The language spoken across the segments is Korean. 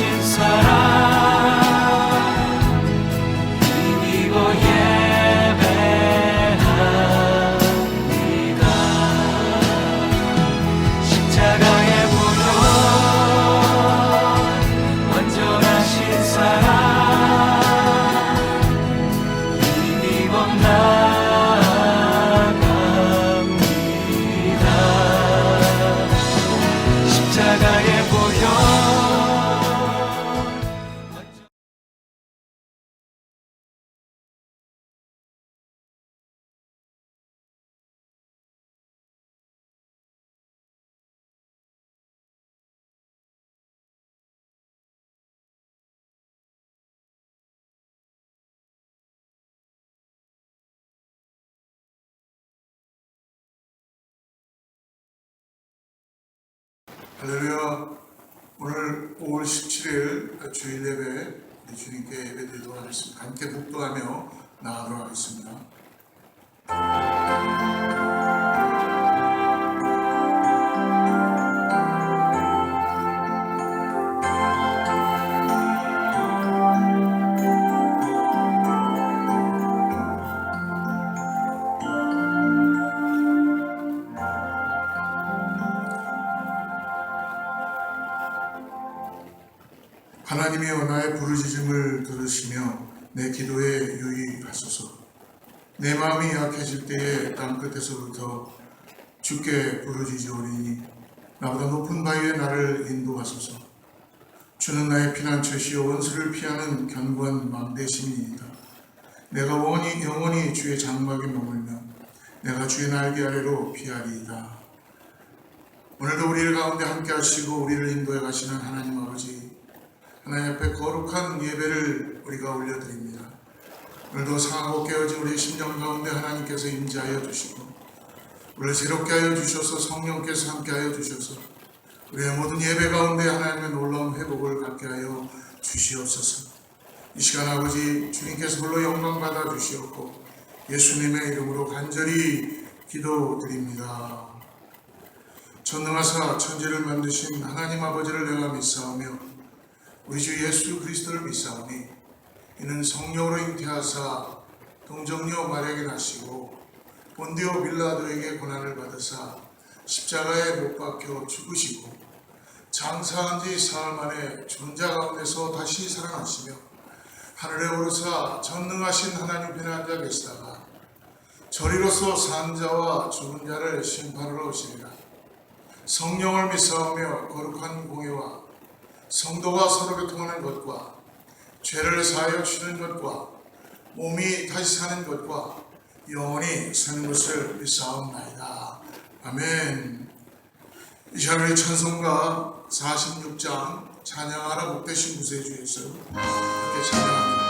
인도하신 사랑 힘입어 예배합니다. 십자가의 보혈 완전하신 사랑 힘입어 나아갑니다. 십자가의 보혈 할렐루야. 오늘 5월 17일 주일 예배 우리 주님께 예배드리도록 하겠습니다. 함께 묵도하며 나아가도록 하겠습니다. 하나님이여 나의 부르짖음을 들으시며 내 기도에 유의하소서. 내 마음이 약해질 때에 땅끝에서부터 주께 부르짖으오리니 나보다 높은 바위에 나를 인도하소서. 주는 나의 피난처시요 원수를 피하는 견고한 망대심이니이다. 내가 영원히 주의 장막에 머물며 내가 주의 날개 아래로 피하리이다. 오늘도 우리를 가운데 함께 하시고 우리를 인도해 가시는 하나님 아버지, 하나님 앞에 거룩한 예배를 우리가 올려드립니다. 오늘도 상하고 깨어진 우리의 심령 가운데 하나님께서 임재하여 주시고 우리를 새롭게 하여 주셔서 성령께서 함께 하여 주셔서 우리의 모든 예배 가운데 하나님의 놀라운 회복을 갖게 하여 주시옵소서. 이 시간 아버지 주님께서 홀로 영광 받아 주시옵고 예수님의 이름으로 간절히 기도드립니다. 전능하사 천지를 만드신 하나님 아버지를 내가 믿사오며 우리 주 예수 그리스도를 믿사오니 이는 성령으로 잉태하사 동정녀 마리아에게 나시고 본디오 빌라도에게 고난을 받으사 십자가에 못 박혀 죽으시고 장사한 지 사흘 만에 죽은 자 가운데서 다시 살아나시며 하늘에 오르사 전능하신 하나님 편에 앉아 계시다가 저리로서 산 자와 죽은 자를 심판하러 오시리라. 성령을 믿사오며 거룩한 공예와 성도가 서로 교통하는 것과 죄를 사하여 주는 것과 몸이 다시 사는 것과 영원히 사는 것을 믿사옵나이다. 아멘. 이 시간 우리 찬송가 46장 찬양하라 복되신 구세주에서 이렇게 찬양합니다.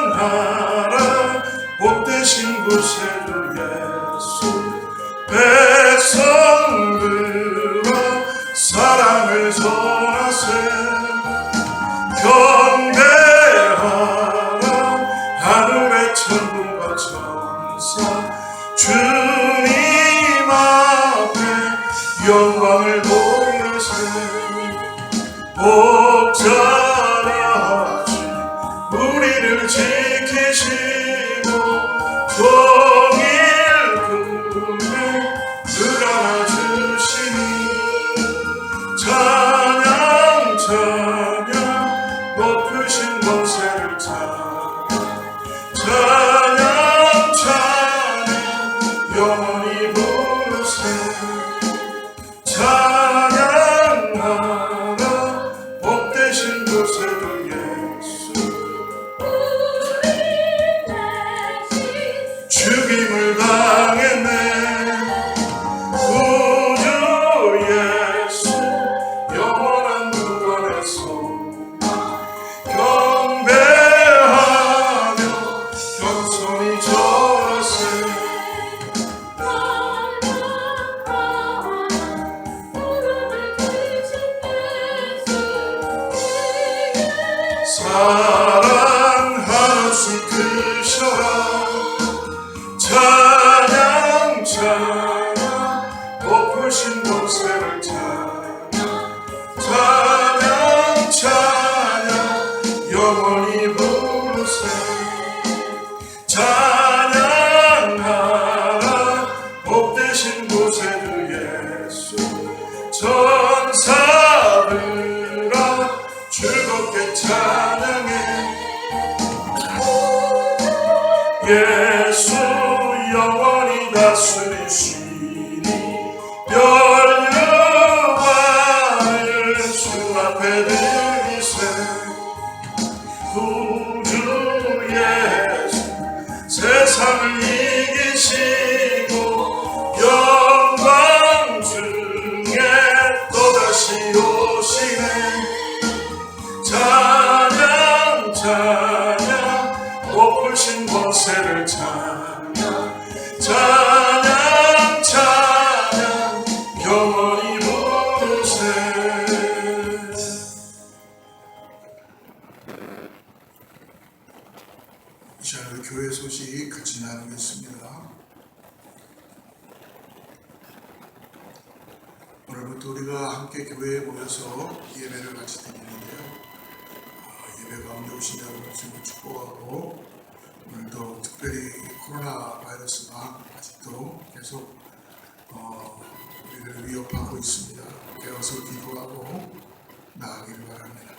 찬양하라 복되신 구세주 백성들아 사랑을 전하세. 경배하라 하늘의 천군과 천사 주님 앞에 영광을 돌리세. 복전하시 우리를 지키시고 죽임을 당했네. 구주 예수 영원한 구원에서 경배하며 겸손히 절하세. 사랑하는 수 크셔라. 찬양 찬양 곳에 주 예수 천사들아 즐겁게 찬양해 예수 영원히 다스리시니 열려와를 주 앞에 드리세 구주 예수 세상을 이기시고 영광 중에 또다시 오시네 찬양 찬양 높으신 권세를 찬양 찬양 찬양 영원히 부르세 이 시간에 교회 소식 같이 나누겠습니다. 오늘부터 우리가 함께 교회에 모여서 예배를 같이 드리는데요. 예배 가운데 오신 여러분을 축복하고 오늘도 특별히 코로나 바이러스가 아직도 계속 우리를 위협하고 있습니다. 깨어서 기도하고 나아가기를 바랍니다.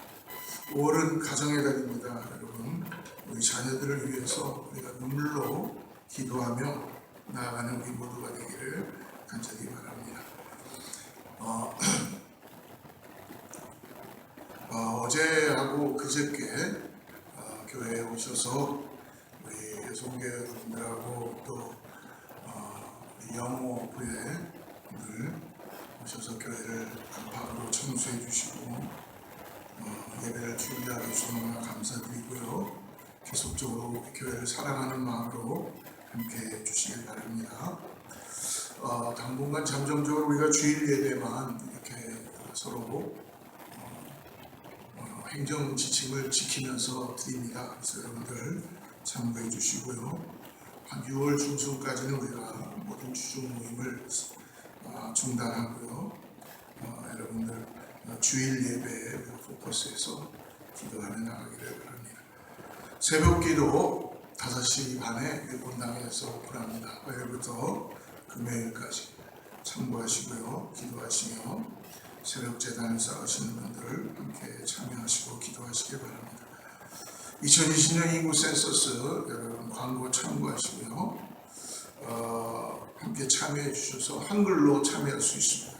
5월은 가정의 달입니다. 여러분 우리 자녀들을 위해서 우리가 눈물로 기도하며 나아가는 우리 모두가 되기를 간절히 바랍니다. 어제하고 그저께 교회에 오셔서 우리 송교 여러분들하고 또 우리 영호 부회들 오셔서 교회를 안팎으로 청소해 주시고 예배를 준비하게 해주셔서 너무나 감사드리고요. 계속적으로 교회를 사랑하는 마음으로 함께 해주시길 바랍니다. 당분간 잠정적으로 우리가 주일 예배만 이렇게 서로 행정 지침을 지키면서 드립니다. 그래서 여러분들 참고해 주시고요. 한 6월 중순까지는 우리가 모든 주중 모임을 중단하고요. 여러분들 주일 예배에 포커스해서 기도하며 나가기를 바랍니다. 새벽 기도 5시 반에 본당에서 오픈합니다. 화요일부터 금요일까지 참고하시고요. 기도하시며 새벽 재단을 쌓으시는 분들 함께 참여하시고 기도하시기 바랍니다. 2020년 인구 센서스 여러분 광고 참고하시고요. 함께 참여해 주셔서 한글로 참여할 수 있습니다.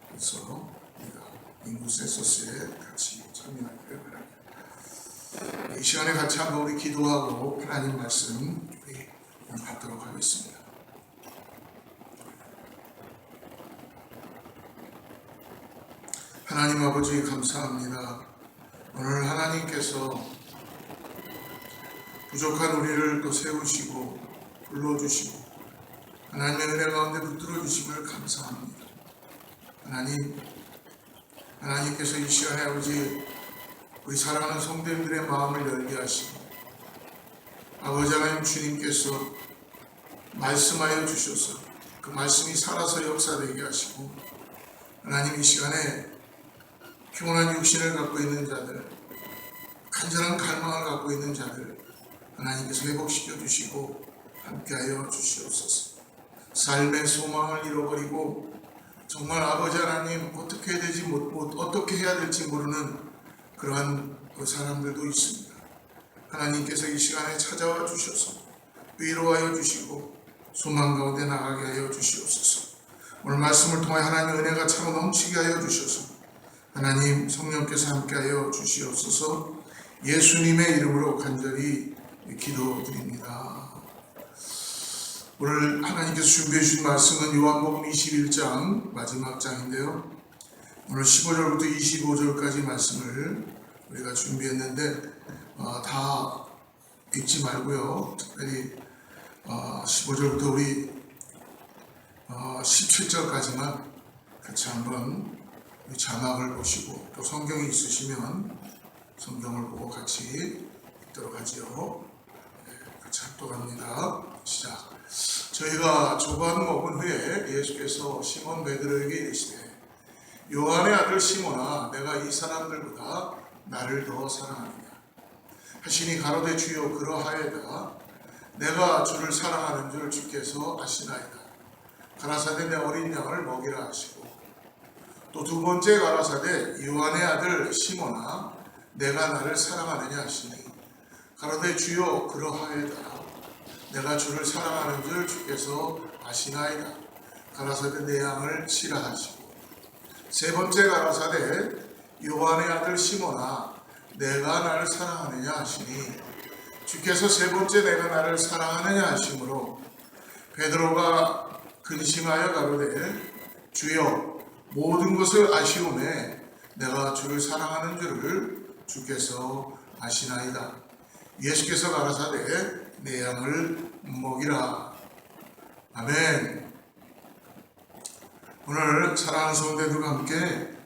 그래서 우리가 인구 센서스에 같이 참여하기를 바랍니다. 이 시간에 같이 한번 우리 기도하고 하나님 말씀 우리 받도록 하겠습니다. 하나님 아버지 감사합니다. 오늘 하나님께서 부족한 우리를 또 세우시고 불러주시고 하나님의 은혜 가운데 붙들어 주심을 감사합니다. 하나님께서 이 시간에 아버지 우리 사랑하는 성도님들의 마음을 열게 하시고 아버지 하나님 주님께서 말씀하여 주셔서 그 말씀이 살아서 역사되게 하시고 하나님 이 시간에 피곤한 육신을 갖고 있는 자들, 간절한 갈망을 갖고 있는 자들 하나님께서 회복시켜 주시고 함께하여 주시옵소서. 삶의 소망을 잃어버리고 정말 아버지 하나님 어떻게 해야 될지 모르는 그러한 사람들도 있습니다. 하나님께서 이 시간에 찾아와 주셔서 위로하여 주시고 소망 가운데 나가게 하여 주시옵소서. 오늘 말씀을 통해 하나님의 은혜가 차고 넘치게 하여 주셔서 하나님 성령께서 함께하여 주시옵소서. 예수님의 이름으로 간절히 기도드립니다. 오늘 하나님께서 준비해 주신 말씀은 요한복음 21장 마지막 장인데요. 오늘 15절부터 25절까지 말씀을 우리가 준비했는데 다 읽지 말고요. 특별히 15절부터 우리 17절까지만 같이 한번 우리 자막을 보시고 또 성경이 있으시면 성경을 보고 같이 읽도록 하지요. 같이 합독합니다. 시작. 저희가 조반 먹은 후에 예수께서 시몬 베드로에게 이르시되 요한의 아들 시몬아 내가 이 사람들보다 나를 더 사랑하느냐 하시니 가로되 주여 그러하여다 내가 주를 사랑하는 줄 주께서 아시나이다. 가라사대 내 어린 양을 먹이라 하시고, 또 두 번째 가라사대 요한의 아들 시몬아 내가 나를 사랑하느냐 하시니, 가로되 주여 그러하여다. 내가 주를 사랑하는 줄 주께서 아시나이다. 가라사대 내 양을 치라 하시고, 세 번째 가라사대 요한의 아들 시몬아 내가 나를 사랑하느냐 하시니, 주께서 세 번째 내가 나를 사랑하느냐 하시므로 베드로가 근심하여 가로되 주여 모든 것을 아시오매 내가 주를 사랑하는 줄을 주께서 아시나이다. 예수께서 가라사대 내 양을 먹이라. 아멘. 오늘 사랑하는 성도들과 함께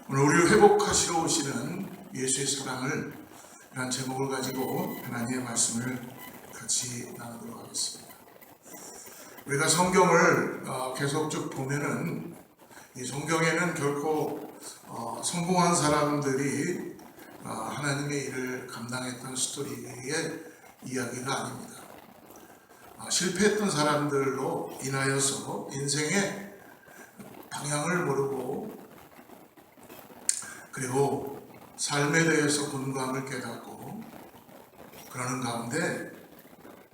오늘 우리를 회복하시러 오시는 예수의 사랑을 이런 제목을 가지고 하나님의 말씀을 같이 나누도록 하겠습니다. 우리가 성경을 계속 쭉 보면은 이 성경에는 결코 성공한 사람들이 하나님의 일을 감당했던 스토리의 이야기가 아닙니다. 실패했던 사람들로 인하여서 인생의 방향을 모르고 그리고 삶에 대해서 본감을 깨닫고 그러는 가운데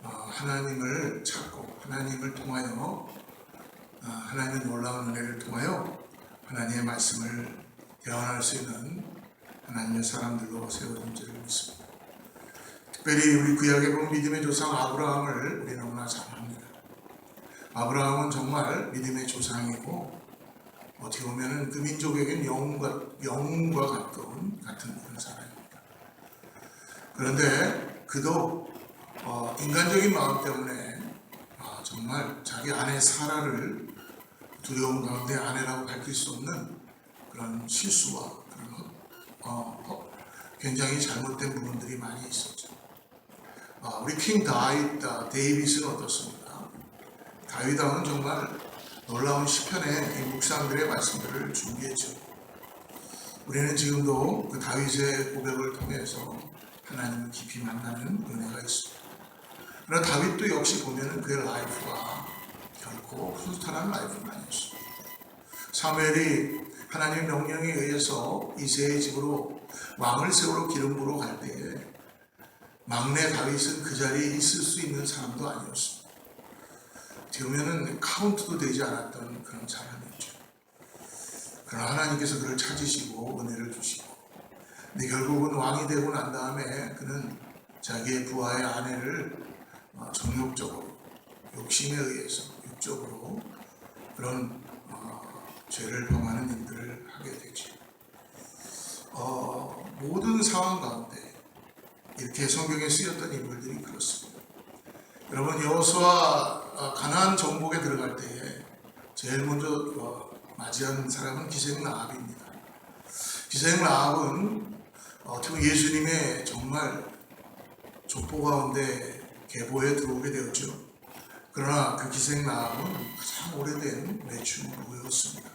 하나님을 찾고 하나님을 통하여 하나님의 놀라운 은혜를 통하여 하나님의 말씀을 대언할 수 있는 하나님의 사람들로 세워진 줄을 믿습니다. 특별히 우리 구약에 본 믿음의 조상 아브라함을 우리 너무나 잘 압니다. 아브라함은 정말 믿음의 조상이고 어떻게 보면 그 민족에겐 영웅과 같은 그런 사람입니다. 그런데 그도 인간적인 마음 때문에 정말 자기 아내 사라를 두려움 가운데 아내라고 밝힐 수 없는 그런 실수와 그런 굉장히 잘못된 부분들이 많이 있었죠. 우리 킹 데이빗은 어떻습니까? 다윗 왕은 정말 놀라운 시편의 이 묵상들의 말씀들을 준비했죠. 우리는 지금도 그 다윗의 고백을 통해서 하나님을 깊이 만나는 은혜가 있습니다. 그러나 다윗도 역시 보면은 그의 라이프가 결코 순탄한 라이프는 아니었습니다. 사무엘이 하나님의 명령에 의해서 이새의 집으로 왕을 세우러 기름 부러 갈 때에 막내 다윗은 그 자리에 있을 수 있는 사람도 아니었습니다. 어떻게 보면은 카운트도 되지 않았던 그런 사람이었죠. 그러나 하나님께서 그를 찾으시고 은혜를 주시고, 근데 결국은 왕이 되고 난 다음에 그는 자기의 부하의 아내를 정욕적으로 욕심에 의해서 육적으로 그런 죄를 범하는 일들을 하게 되죠. 모든 상황 가운데 이렇게 성경에 쓰였던 인물들이 그렇습니다. 여러분, 여호수아 가나안 정복에 들어갈 때에 제일 먼저 맞이한 사람은 기생 라합입니다. 기생 라합은 어떻게 보면 예수님의 정말 족보 가운데 계보에 들어오게 되었죠. 그러나 그 기생 라합은 가장 오래된 매춘부였습니다.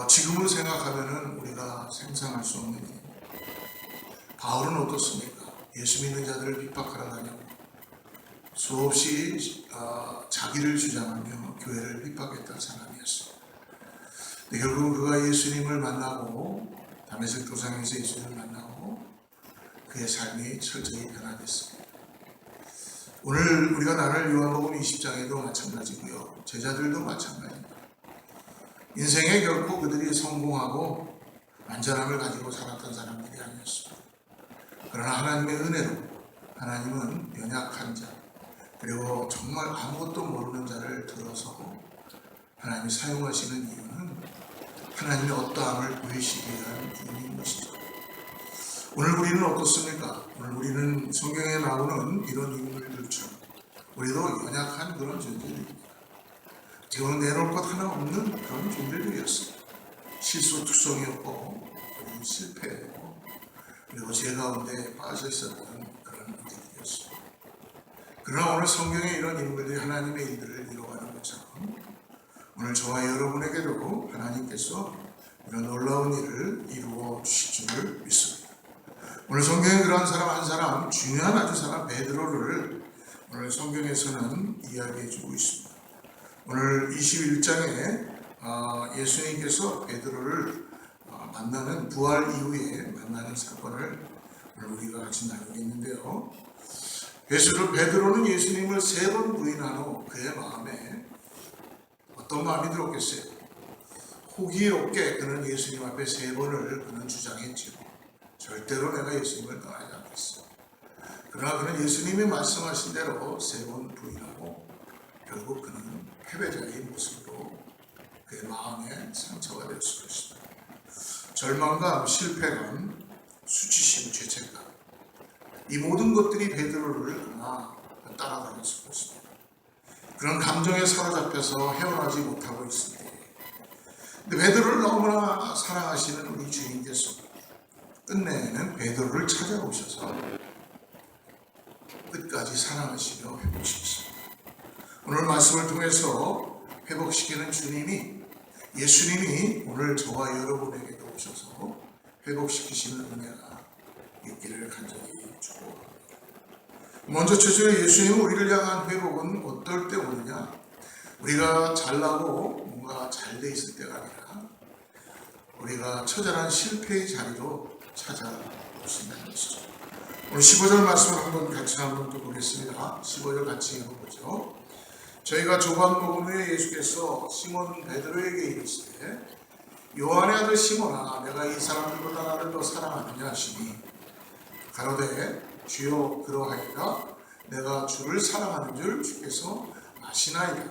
지금으로 생각하면은 우리가 상상할 수 없는 일. 바울은 어떻습니까? 예수 믿는 자들을 핍박하러 다니고 수없이 자기를 주장하며 교회를 핍박했던 사람이었습니다. 근데 결국 그가 예수님을 만나고 다메섹 도상에서 예수님을 만나고 그의 삶이 철저히 변화됐습니다. 오늘 우리가 나눌 요한복음 20장에도 마찬가지고요. 제자들도 마찬가지입니다. 인생에 결코 그들이 성공하고 안전함을 가지고 살았던 사람들이 아니었습니다. 그러나 하나님의 은혜로 하나님은 연약한 자 그리고 정말 아무것도 모르는 자를 들어서 하나님이 사용하시는 이유는 하나님의 어떠함을 보이시기 위한 이유인 것이죠. 오늘 우리는 어떻습니까? 오늘 우리는 성경에 나오는 이런 인물들처럼 우리도 연약한 그런 존재들입니다. 지금 내놓을 것 하나 없는 그런 존재들이었어요. 실수투성이었고 그리고 실패했고 그리고 죄 가운데 빠져 있었던 그런 인물들이었습니다. 그러나 오늘 성경에 이런 인물들이 하나님의 일들을 이루어가는 것처럼 오늘 저와 여러분에게도 하나님께서 이런 놀라운 일을 이루어 주실 줄을 믿습니다. 오늘 성경에 그런 사람 한 사람, 중요한 아주 사람 베드로를 오늘 성경에서는 이야기해 주고 있습니다. 오늘 21장에 예수님께서 베드로를 만나는 부활 이후에 만나는 사건을 오늘 우리가 같이 나누겠는데요. 베드로는 예수님을 3번 부인한 후 그의 마음에 어떤 마음이 들었겠어요? 호기롭게 그는 예수님 앞에 3번을 그는 주장했죠. 절대로 내가 예수님을 떠나지 않겠어. 그러나 그는 예수님이 말씀하신 대로 3번 부인하고 결국 그는 패배자의 모습으로 그의 마음에 상처가 됐을 것입니다. 절망감, 실패감, 수치심, 죄책감, 이 모든 것들이 베드로를 따라다녔을 것입니다. 그런 감정에 사로잡혀서 헤어나지 못하고 있을 때, 근데 베드로를 너무나 사랑하시는 우리 주님께서 끝내는 베드로를 찾아오셔서 끝까지 사랑하시며 회복시키십니다. 오늘 말씀을 통해서 회복시키는 예수님이 오늘 저와 여러분에게도 오셔서 회복시키시는 은혜가 있기를 간절히 축복합니다. 먼저 첫째, 예수님은 우리를 향한 회복은 어떨 때 오느냐? 우리가 잘나고 뭔가 잘 돼 있을 때가 아니라 우리가 처절한 실패의 자리로 찾아오신다는 것이죠. 오늘 15절 말씀을 같이 한번 또 보겠습니다. 15절 같이 읽어보죠. 저희가 조반복음 후에 예수께서 시몬 베드로에게 이르시되 요한의 아들 시몬아, 내가 이 사람들보다 나를 더 사랑하느냐 하시니 가로되 주여 그러하이다. 내가 주를 사랑하는 줄 주께서 아시나이다.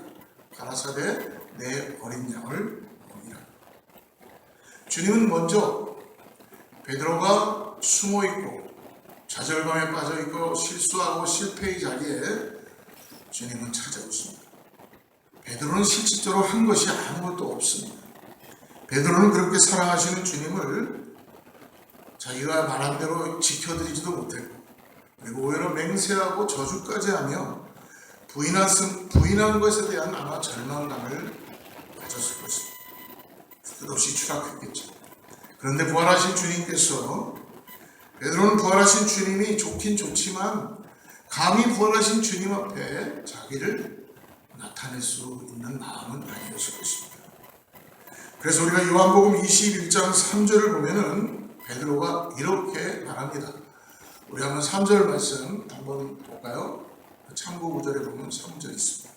가라사대 내 어린 양을 먹이라. 주님은 먼저 베드로가 숨어있고 좌절감에 빠져있고 실수하고 실패의 자리에 주님은 찾아오십니다. 베드로는 실질적으로 한 것이 아무것도 없습니다. 베드로는 그렇게 사랑하시는 주님을 자기가 말한 대로 지켜드리지도 못했고, 그리고 오히려 맹세하고 저주까지 하며 부인한 것에 대한 아마 절망감을 가졌을 것입니다. 끝없이 추락했겠죠. 그런데 부활하신 주님께서, 베드로는 부활하신 주님이 좋긴 좋지만 감히 부활하신 주님 앞에 자기를 나타낼 수 있는 마음은 아니었을 것입니다. 그래서 우리가 요한복음 21장 3절을 보면은 베드로가 이렇게 말합니다. 우리 한번 3절 말씀 한번 볼까요? 참고 구절에 보면 3절 있습니다.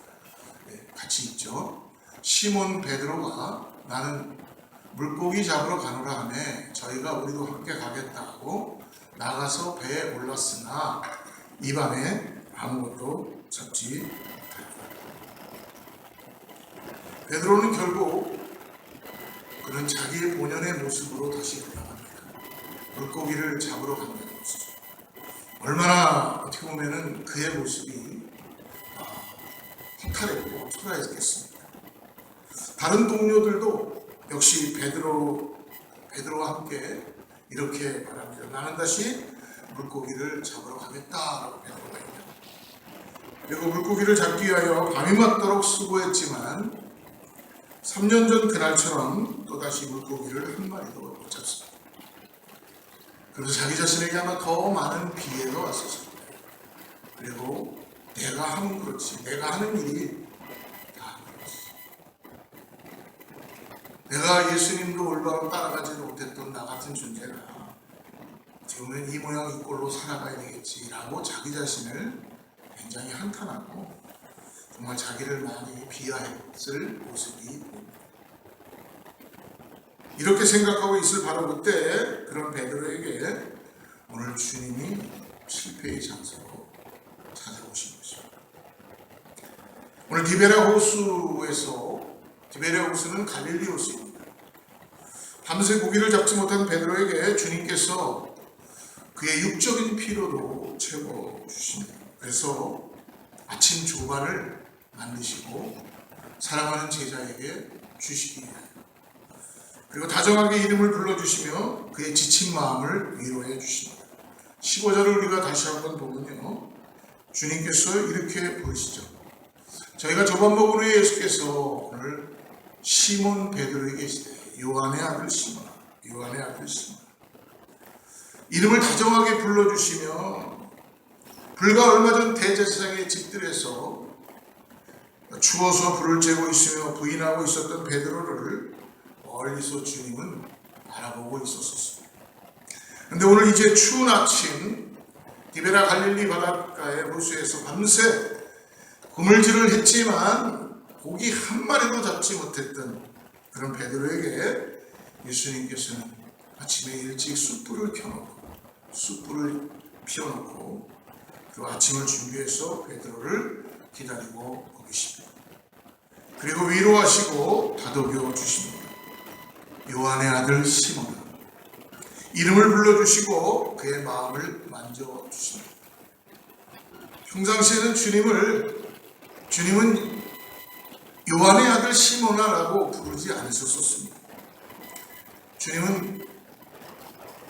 네, 같이 읽죠. 시몬 베드로가 나는 물고기 잡으러 가노라 하매 저희가 우리도 함께 가겠다 하고 나가서 배에 올랐으나 이 밤에 아무것도 잡지 못하였다. 베드로는 결국 그는 자기의 본연의 모습으로 다시 돌아갑니다. 물고기를 잡으러 간다는 것이죠. 얼마나 어떻게 보면은 그의 모습이 허탈했고 초라했겠습니까? 다른 동료들도 역시 베드로와 함께 이렇게 말합니다. 나는 다시 물고기를 잡으러 가겠다라고 베드로가 얘기합니다. 그리고 물고기를 잡기 위하여 밤이 맞도록 수고했지만 3년 전 그날처럼 또다시 물고기를 한 마리도 못 잡습니다. 그래서 자기 자신에게 아마 더 많은 비애가 왔었을 거예요. 그리고 내가 하면 그렇지, 내가 하는 일이 다 그렇지. 내가 예수님도 올바로 따라가지 못했던 나 같은 존재가 지금은 이 모양 이 꼴로 살아가야 되겠지라고 자기 자신을 굉장히 한탄하고 정말 자기를 많이 비하했을 모습이 보입니다. 이렇게 생각하고 있을 바로 그때 그런 베드로에게 오늘 주님이 실패의 장소로 찾아오신 것입니다. 오늘 디베랴 호수는 갈릴리 호수입니다. 밤새 고기를 잡지 못한 베드로에게 주님께서 그의 육적인 필요도 채워주십니다. 그래서 아침 조반을 만드시고 사랑하는 제자에게 주시기 위하여, 그리고 다정하게 이름을 불러주시며 그의 지친 마음을 위로해 주십니다. 15절을 우리가 다시 한번 보면요, 주님께서 이렇게 부르시죠. 저희가 저반복음 후에 예수께서 오늘 시몬 베드로에게 계시되 요한의 아들 시몬아, 요한의 아들 시몬아, 이름을 다정하게 불러주시며 불과 얼마 전 대제사장의 집들에서 추워서 불을 쬐고 있으며 부인하고 있었던 베드로를 멀리서 주님은 바라보고 있었습니다. 그런데 오늘 이제 추운 아침 디베라 갈릴리 바닷가의 호수에서 밤새 그물질을 했지만 고기 한 마리도 잡지 못했던 그런 베드로에게 예수님께서는 아침에 일찍 숯불을 피워놓고 그리고 아침을 준비해서 베드로를 기다리고 계십니다. 그리고 위로하시고 다독여 주십니다. 요한의 아들 시몬아, 이름을 불러주시고 그의 마음을 만져주십니다. 평상시에는 주님은 요한의 아들 시몬아라고 부르지 않으셨습니다. 주님은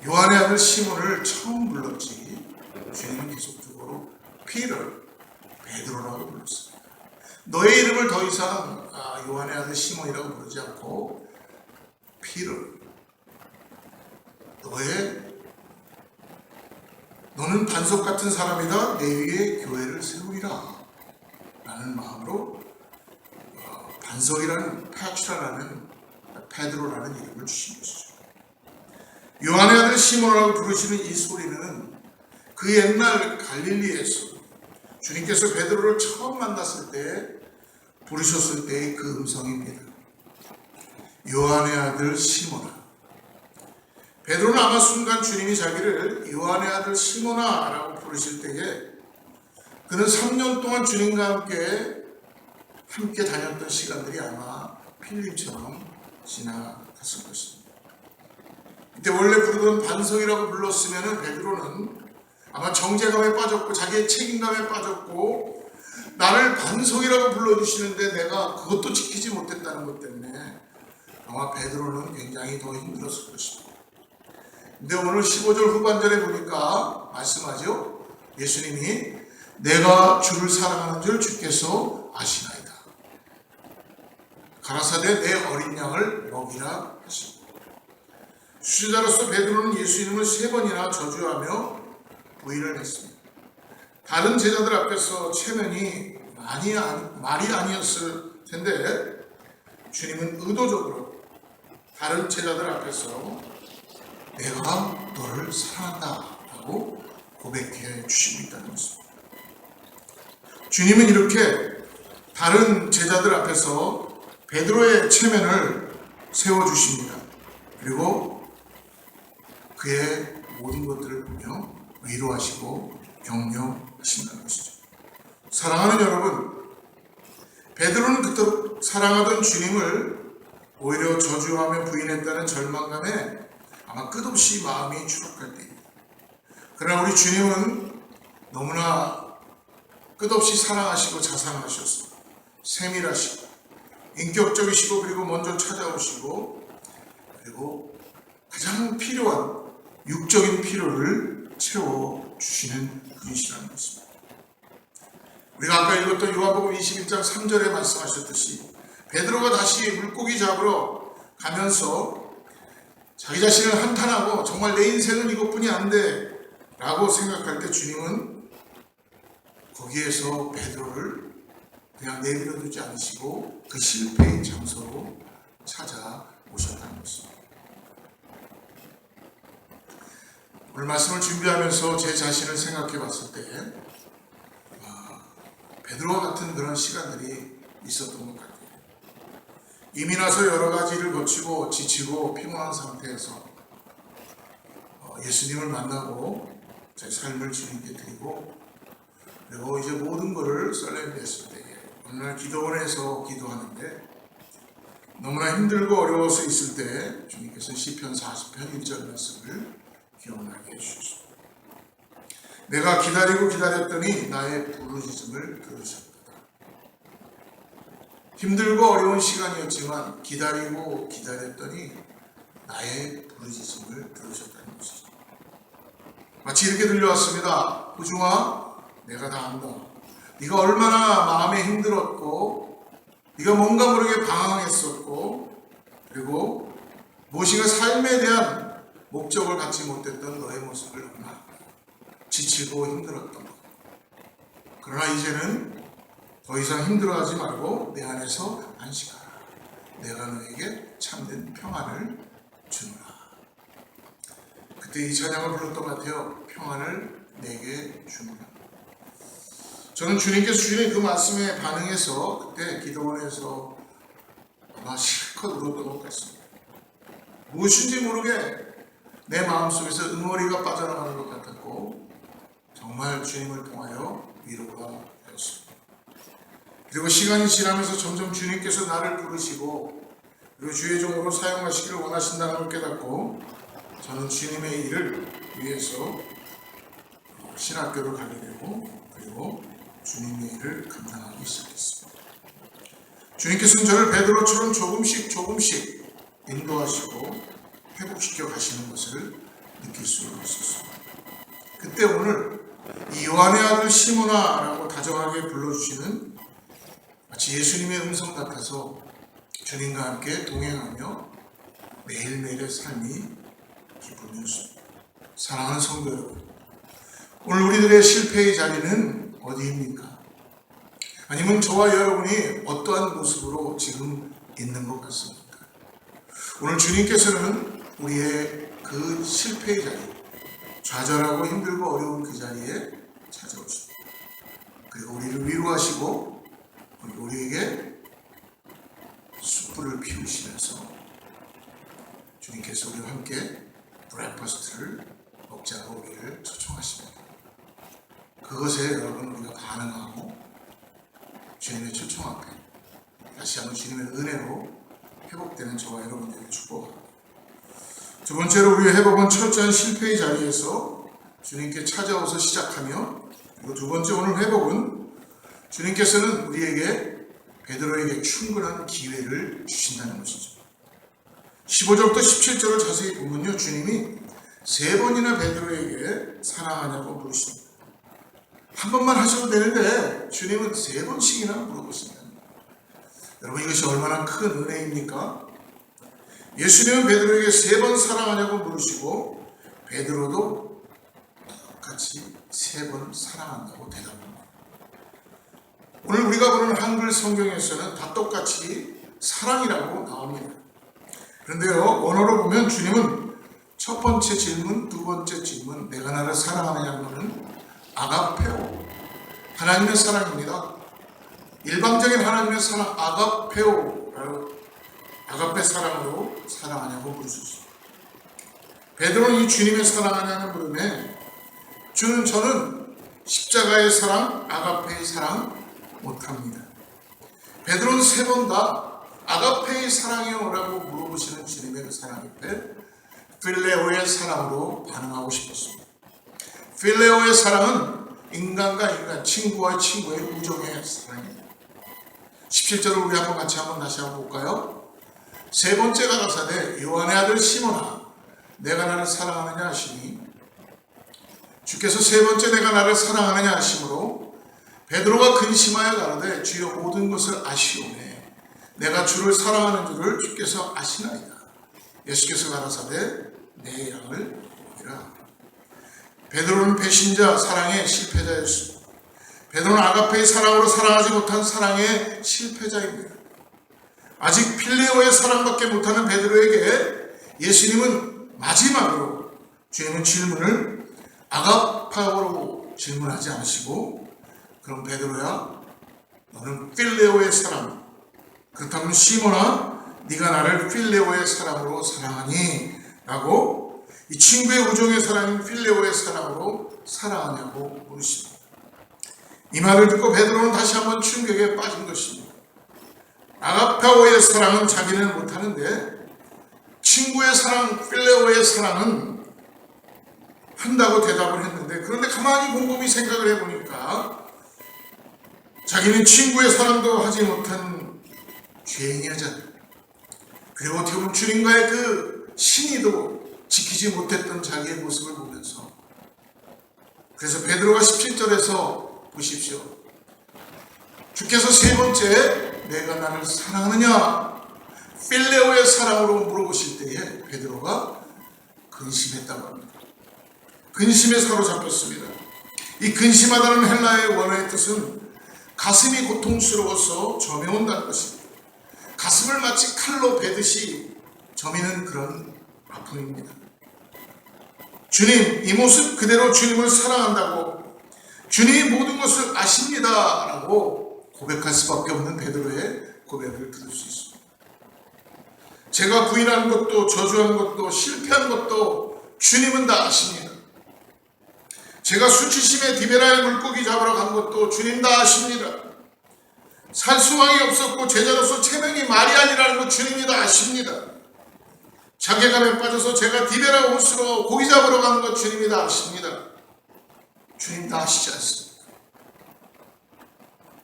요한의 아들 시몬을 처음 불렀지, 주님은 계속적으로 베드로라고 불렀습니다. 너의 이름을 더 이상 요한의 아들 시몬이라고 부르지 않고 너는 반석 같은 사람이다. 내 위에 교회를 세우리라 라는 마음으로 반석이라는 페드로라는 이름을 주신 것이죠. 요한의 아들 시몬이라고 부르시는 이 소리는 그 옛날 갈릴리에서 주님께서 베드로를 처음 만났을 때 부르셨을 때의 그 음성입니다. 요한의 아들 시몬아. 베드로는 아마 순간 주님이 자기를 요한의 아들 시몬아 라고 부르실 때에 그는 3년 동안 주님과 함께 다녔던 시간들이 아마 필름처럼 지나갔을 것입니다. 이때 원래 부르던 반석이라고 불렀으면 베드로는 아마 정죄감에 빠졌고 자기의 책임감에 빠졌고 나를 반석이라고 불러주시는데 내가 그것도 지키지 못했다는 것 때문에 아마 베드로는 굉장히 더 힘들었을 것입니다. 근데 오늘 15절 후반절에 보니까 말씀하죠. 예수님이 내가 주를 사랑하는 줄 주께서 아시나이다. 가라사대 내 어린 양을 먹이라 하십니다. 수제자로서 베드로는 예수 이름을 3번이나 저주하며 부인을 했습니다. 다른 제자들 앞에서 체면이 말이 아니었을 텐데 주님은 의도적으로 다른 제자들 앞에서 내가 너를 사랑한다 라고 고백해 주시고 있다는 것입니다. 주님은 이렇게 다른 제자들 앞에서 베드로의 체면을 세워주십니다. 그리고 그의 모든 것들을 보며 위로하시고 격려하신다는 것이죠. 사랑하는 여러분, 베드로는 그토록 사랑하던 주님을 오히려 저주하며 부인했다는 절망감에 아마 끝없이 마음이 추락할 때입니다. 그러나 우리 주님은 너무나 끝없이 사랑하시고 자상하셔서 세밀하시고 인격적이시고 그리고 먼저 찾아오시고 그리고 가장 필요한 육적인 필요를 채워주시는 분이시라는 것입니다. 우리가 아까 읽었던 요한복음 21장 3절에 말씀하셨듯이 베드로가 다시 물고기 잡으러 가면서 자기 자신을 한탄하고 정말 내 인생은 이것뿐이 안 돼 라고 생각할 때 주님은 거기에서 베드로를 그냥 내버려 두지 않으시고 그 실패의 장소로 찾아오셨다는 것입니다. 오늘 말씀을 준비하면서 제 자신을 생각해 봤을 때 베드로와 같은 그런 시간들이 있었던 것 같아요. 이미 나서 여러 가지를 거치고 지치고 피곤한 상태에서 예수님을 만나고 제 삶을 주님께 드리고 그리고 이제 모든 것을 썰레했을 때에 어느 날 기도원에서 기도하는데 너무나 힘들고 어려워서 있을 때 주님께서 시편 40편 1절 말씀을 기억나게 해주셨습니다. 내가 기다리고 기다렸더니 나의 부르짖음을 들으셨다. 힘들고 어려운 시간이었지만 기다리고 기다렸더니 나의 부르짖음을 들으셨다는 것이죠. 마치 이렇게 들려왔습니다. 호중아, 내가 다 안다. 네가 얼마나 마음에 힘들었고 네가 뭔가 모르게 방황했었고 그리고 무엇인가 삶에 대한 목적을 갖지 못했던 너의 모습을 너무나 지치고 힘들었던 것. 그러나 이제는 더 이상 힘들어하지 말고 내 안에서 안식하라. 내가 너에게 참된 평안을 주노라. 그때 이 찬양을 불렀던 것 같아요. 평안을 내게 주노라. 저는 주님께서 주시는 그 말씀에 반응해서 그때 기도원에서 아마 실컷 울었던 것 같습니다. 무엇인지 모르게 내 마음속에서 응어리가 빠져나가는 것 같았고 정말 주님을 통하여 위로가 되었습니다. 그리고 시간이 지나면서 점점 주님께서 나를 부르시고 그리고 주의 종으로 사용하시기를 원하신다는 걸 깨닫고 저는 주님의 일을 위해서 신학교를 가게 되고 그리고 주님의 일을 감당하기 시작했습니다. 주님께서는 저를 베드로처럼 조금씩 인도하시고 회복시켜 가시는 것을 느낄 수 있었습니다. 그때 오늘 이 요한의 아들 시몬아라고 다정하게 불러주시는 마치 예수님의 음성 같아서 주님과 함께 동행하며 매일매일의 삶이 기쁨이었습니다. 사랑하는 성도 여러분, 오늘 우리들의 실패의 자리는 어디입니까? 아니면 저와 여러분이 어떠한 모습으로 지금 있는 것 같습니까? 오늘 주님께서는 우리의 그 실패의 자리, 좌절하고 힘들고 어려운 그 자리에 찾아오십니다. 그리고 우리를 위로하시고 그리고 우리에게 숯불을 피우시면서 주님께서 우리와 함께 브레이퍼스트를 먹자고 우리를 초청하십니다. 그것에 여러분 우리가 반응하고 주님의 초청 앞에 다시 한번 주님의 은혜로 회복되는 저와 여러분들에게 축복합니다. 두 번째로 우리의 회복은 철저한 실패의 자리에서 주님께 찾아와서 시작하며 그리고 두 번째 오늘 회복은 주님께서는 우리에게 베드로에게 충분한 기회를 주신다는 것이죠. 15절부터 17절을 자세히 보면요, 주님이 세 번이나 베드로에게 사랑하냐고 물으십니다. 한 번만 하셔도 되는데 주님은 세 번씩이나 물어보신다. 여러분, 이것이 얼마나 큰 은혜입니까? 예수님은 베드로에게 세 번 사랑하냐고 물으시고 베드로도 똑같이 세 번 사랑한다고 대답합니다. 오늘 우리가 보는 한글 성경에서는 다 똑같이 사랑이라고 나옵니다. 그런데요, 원어로 보면 주님은 첫 번째 질문, 두 번째 질문, 내가 나를 사랑하느냐는 아가페오, 하나님의 사랑입니다. 일방적인 하나님의 사랑, 아가페오라고 아가페 사랑으로 사랑하냐고 물으셨습니다. 베드로는 이 주님의 사랑하냐는 물음에 저는 십자가의 사랑, 아가페의 사랑 못합니다. 베드로는 세 번 다 아가페의 사랑이요 라고 물어보시는 주님의 그 사랑 앞에 필레오의 사랑으로 반응하고 싶었습니다. 필레오의 사랑은 인간과 인간, 친구와 친구의 우정의 사랑입니다. 17절을 우리 다시 한번 볼까요? 세 번째 가라사대 요한의 아들 시몬아 내가 나를 사랑하느냐 하시니 주께서 세 번째 내가 나를 사랑하느냐 하심으로 베드로가 근심하여 가로되 주여 모든 것을 아시오매 내가 주를 사랑하는 줄을 주께서 아시나이다. 예수께서 가라사대 내 양을 보이라. 베드로는 배신자 사랑의 실패자였습니다. 베드로는 아가페의 사랑으로 사랑하지 못한 사랑의 실패자입니다. 아직 필레오의 사랑밖에 못하는 베드로에게 예수님은 마지막으로 주님은 질문을 아가파오로 질문하지 않으시고 그럼 베드로야 너는 필레오의 사랑 그렇다면 시몬아 네가 나를 필레오의 사랑으로 사랑하니? 라고 이 친구의 우정의 사랑인 필레오의 사랑으로 사랑하냐고 물으십니다. 이 말을 듣고 베드로는 다시 한번 충격에 빠진 것입니다. 아가페오의 사랑은 자기는 못하는데 친구의 사랑, 필레오의 사랑은 한다고 대답을 했는데 그런데 가만히 곰곰이 생각을 해보니까 자기는 친구의 사랑도 하지 못한 죄인 여자 그리고 어떻게 보면 주님과의 그 신의도 지키지 못했던 자기의 모습을 보면서 그래서 베드로가 17절에서 보십시오. 주께서 세 번째 내가 나를 사랑하느냐 필레오의 사랑으로 물어보실 때에 베드로가 근심했다고 합니다. 근심에 사로잡혔습니다. 이 근심하다는 헬라의 원어의 뜻은 가슴이 고통스러워서 점이 온다는 것입니다. 가슴을 마치 칼로 베듯이 점이는 그런 아픔입니다. 주님, 이 모습 그대로 주님을 사랑한다고, 주님이 모든 것을 아십니다 라고 고백할 수밖에 없는 베드로의 고백을 들을 수 있습니다. 제가 부인한 것도 저주한 것도 실패한 것도 주님은 다 아십니다. 제가 수치심에 디베라의 물고기 잡으러 간 것도 주님 다 아십니다. 살 수왕이 없었고 제자로서 체명이 말이 아니라는 것 주님이 다 아십니다. 자괴감에 빠져서 제가 디베라 호수로 고기 잡으러 간 것 주님이 다 아십니다. 주님 다 아시지 않습니까?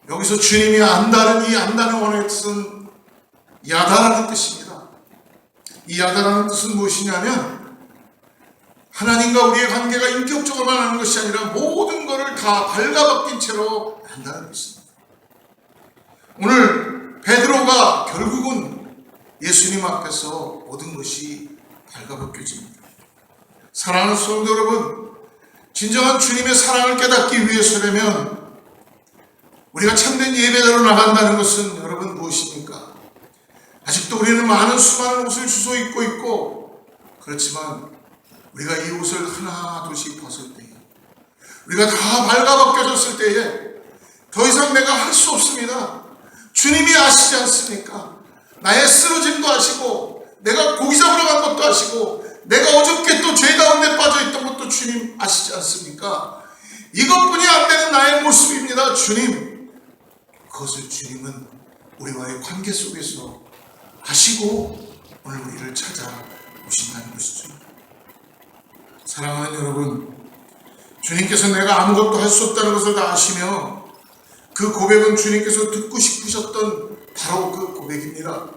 여기서 주님이 안다는 이 안다는 원어의 뜻은 야다라는 뜻입니다. 이 야다라는 뜻은 무엇이냐면 하나님과 우리의 관계가 인격적으로만 하는 것이 아니라 모든 것을 다 발가벗긴 채로 한다는 것입니다. 오늘 베드로가 결국은 예수님 앞에서 모든 것이 발가벗겨집니다. 사랑하는 성도 여러분, 진정한 주님의 사랑을 깨닫기 위해서라면 우리가 참된 예배자로 나간다는 것은 여러분 무엇입니까? 아직도 우리는 많은 수많은 옷을 주워 입고 있고, 그렇지만 우리가 이 옷을 하나 둘씩 벗을 때에, 우리가 다 발가벗겨졌을 때에 더 이상 내가 할 수 없습니다. 주님이 아시지 않습니까? 나의 쓰러짐도 아시고, 내가 고기 잡으러 간 것도 아시고, 내가 어저께 또 죄 가운데 빠져있던 것도 주님 아시지 않습니까? 이것뿐이 안 되는 나의 모습입니다. 주님, 그것을 주님은 우리와의 관계 속에서 아시고 오늘 우리를 찾아오신다는 것이죠. 사랑하는 여러분, 주님께서 내가 아무것도 할 수 없다는 것을 다 아시며 그 고백은 주님께서 듣고 싶으셨던 바로 그 고백입니다.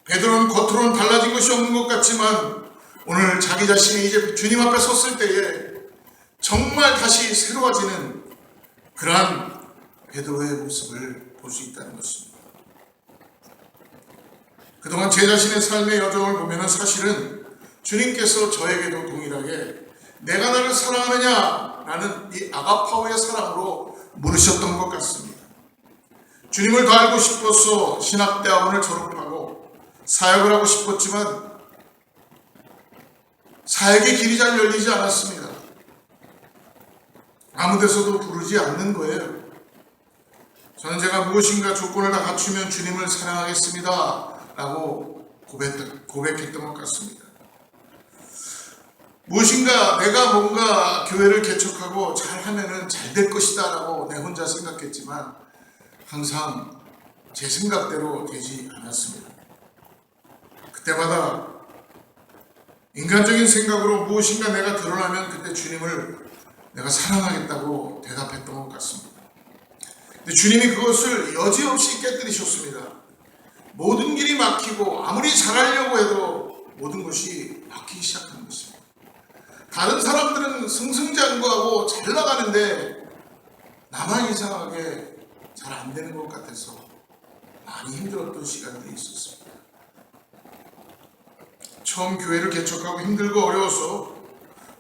베드로는 겉으로는 달라진 것이 없는 것 같지만 오늘 자기 자신이 이제 주님 앞에 섰을 때에 정말 다시 새로워지는 그러한 베드로의 모습을 볼 수 있다는 것입니다. 그동안 제 자신의 삶의 여정을 보면 사실은 주님께서 저에게도 동일하게 내가 나를 사랑하느냐라는 이 아가파오의 사랑으로 물으셨던 것 같습니다. 주님을 더 알고 싶어서 신학대학원을 졸업하고 사역을 하고 싶었지만 사역의 길이 잘 열리지 않았습니다. 아무 데서도 부르지 않는 거예요. 저는 제가 무엇인가 조건을 다 갖추면 주님을 사랑하겠습니다 라고 고백했던 것 같습니다. 무엇인가 내가 뭔가 교회를 개척하고 잘하면은 잘 될 것이다 라고 내 혼자 생각했지만 항상 제 생각대로 되지 않았습니다. 그때마다 인간적인 생각으로 무엇인가 내가 드러나면 그때 주님을 내가 사랑하겠다고 대답했던 것 같습니다. 근데 주님이 그것을 여지없이 깨뜨리셨습니다. 모든 길이 막히고 아무리 잘하려고 해도 모든 것이 막히기 시작한 것입니다. 다른 사람들은 승승장구하고 잘 나가는데 나만 이상하게 잘 안 되는 것 같아서 많이 힘들었던 시간들이 있었습니다. 처음 교회를 개척하고 힘들고 어려워서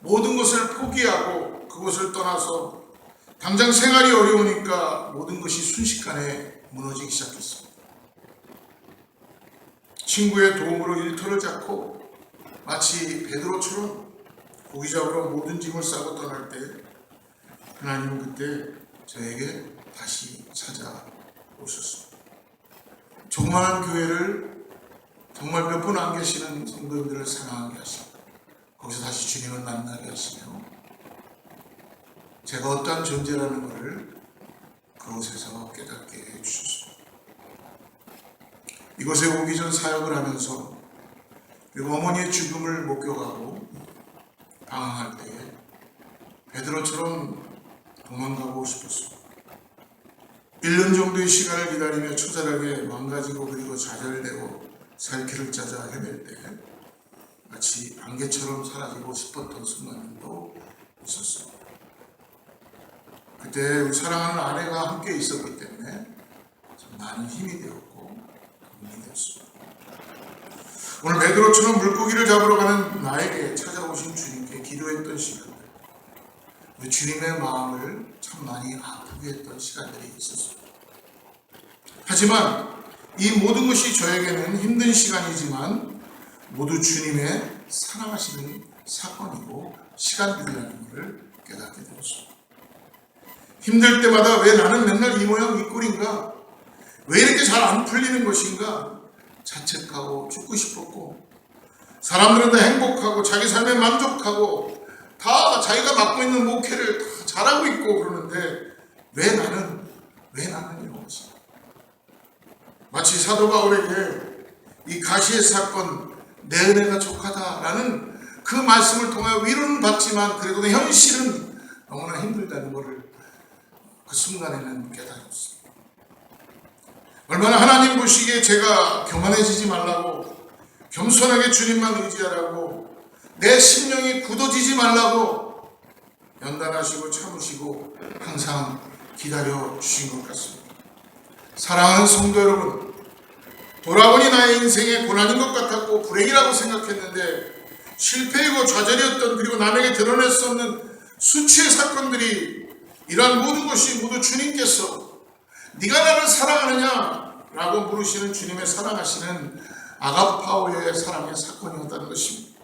모든 것을 포기하고 그곳을 떠나서 당장 생활이 어려우니까 모든 것이 순식간에 무너지기 시작했습니다. 친구의 도움으로 일터를 잡고 마치 베드로처럼 고기 잡으러 모든 짐을 싸고 떠날 때 하나님은 그때 저에게 다시 찾아오셨습니다. 조그마한 교회를 정말 몇 분 안 계시는 성도님들을 사랑하게 하시고 거기서 다시 주님을 만나게 하시며 제가 어떠한 존재라는 것을 그곳에서 깨닫게 해주셨습니다. 이곳에 오기 전 사역을 하면서 그리고 어머니의 죽음을 목격하고 방황할 때에 베드로처럼 도망가고 싶었습니다. 1년 정도의 시간을 기다리며 처절하게 망가지고 그리고 좌절되고 살 길을 찾아 헤맬 때 마치 안개처럼 사라지고 싶었던 순간도 있었습니다. 그때 우리 사랑하는 아내가 함께 있었기 때문에 참 많은 힘이 되었고 도움이 되었습니다. 오늘 베드로처럼 물고기를 잡으러 가는 나에게 찾아오신 주님께 기도했던 시간들, 주님의 마음을 참 많이 아프게 했던 시간들이 있었습니다. 하지만 이 모든 것이 저에게는 힘든 시간이지만 모두 주님의 사랑하시는 사건이고 시간들이라는 것을 깨닫게 되었습니다. 힘들 때마다 왜 나는 맨날 이 모양 이 꼴인가? 왜 이렇게 잘 안 풀리는 것인가? 자책하고 죽고 싶었고, 사람들은 다 행복하고 자기 삶에 만족하고 다 자기가 맡고 있는 목회를 다 잘하고 있고 그러는데 왜 나는 이런 것인가? 마치 사도 바울에게 이 가시의 사건 내 은혜가 족하다라는 그 말씀을 통하여 위로는 받지만 그래도 현실은 너무나 힘들다는 것을 그 순간에는 깨달았습니다. 얼마나 하나님 보시기에 제가 교만해지지 말라고, 겸손하게 주님만 의지하라고, 내 심령이 굳어지지 말라고 연단하시고 참으시고 항상 기다려 주신 것 같습니다. 사랑하는 성도 여러분, 돌아보니 나의 인생의 고난인 것 같았고 불행이라고 생각했는데 실패이고 좌절이었던, 그리고 남에게 드러낼 수 없는 수치의 사건들이, 이러한 모든 것이 모두 주님께서 네가 나를 사랑하느냐? 라고 물으시는 주님의 사랑하시는 아가파오의 사랑의 사건이었다는 것입니다.